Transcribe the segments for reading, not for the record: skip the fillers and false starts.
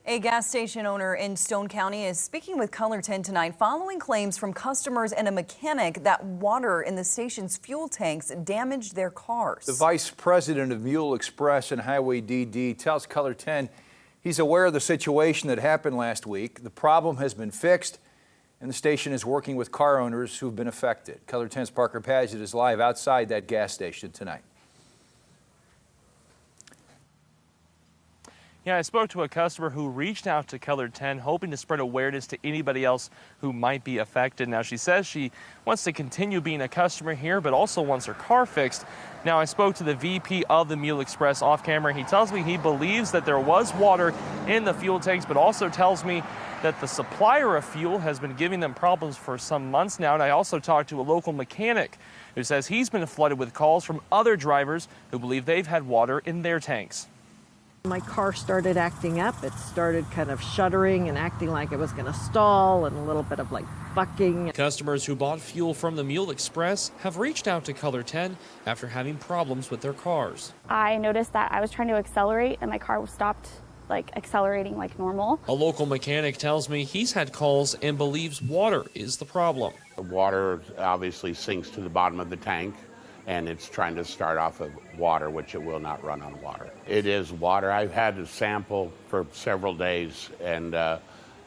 A gas station owner in Stone County is speaking with Color 10 tonight following claims from customers and a mechanic that water in the station's fuel tanks damaged their cars. The vice president of MULE Express and Highway DD tells Color 10 he's aware of the situation that happened last week. The problem has been fixed and the station is working with car owners who've been affected. Color 10's Parker Paget is live outside that gas station tonight. Yeah, I spoke to a customer who reached out to Color 10 hoping to spread awareness to anybody else who might be affected. Now, she says she wants to continue being a customer here, but also wants her car fixed. Now, I spoke to the VP of the MULE Express off camera. He tells me he believes that there was water in the fuel tanks, but also tells me that the supplier of fuel has been giving them problems for some months now. And I also talked to a local mechanic who says he's been flooded with calls from other drivers who believe they've had water in their tanks. My car started acting up. It started kind of shuddering and acting like it was going to stall, and a little bit of like bucking. Customers who bought fuel from the MULE Express have reached out to Color 10 after having problems with their cars. I noticed that I was trying to accelerate and my car stopped accelerating like normal. A local mechanic tells me he's had calls and believes water is the problem. The water obviously sinks to the bottom of the tank, and it's trying to start off of water, which it will not run on water. It is water. I've had to sample for several days, and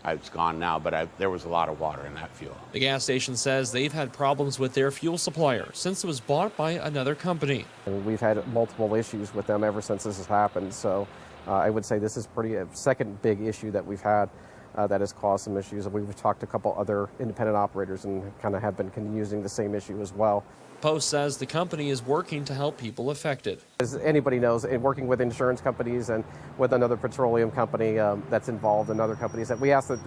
it's gone now, but there was a lot of water in that fuel. The gas station says they've had problems with their fuel supplier since it was bought by another company. And we've had multiple issues with them ever since this has happened, so I would say this is a second big issue that we've had that has caused some issues. We've talked to a couple other independent operators and kind of have been using the same issue as well. Post says the company is working to help people affected. As anybody knows, in working with insurance companies and with another petroleum company that's involved in other companies, that we ask that,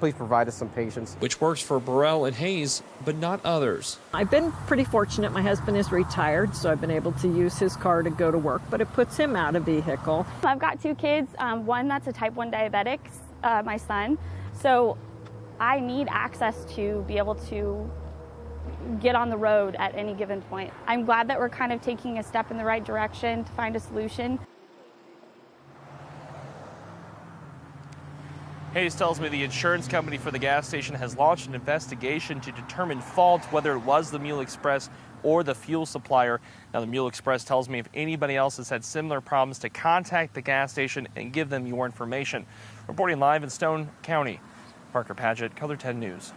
please provide us some patience. Which works for BURRELL and Hayes, but not others. I've been pretty fortunate. My husband is retired, so I've been able to use his car to go to work, but it puts him out of vehicle. I've got two kids, one that's a type 1 diabetic, my son, so I need access to be able to get on the road at any given point. I'm glad that we're kind of taking a step in the right direction to find a solution. Hayes tells me the insurance company for the gas station has launched an investigation to determine fault, whether it was the MULE Express or the fuel supplier. Now, the MULE Express tells me if anybody else has had similar problems to contact the gas station and give them your information. Reporting live in Stone County, Parker Paget, Color 10 News.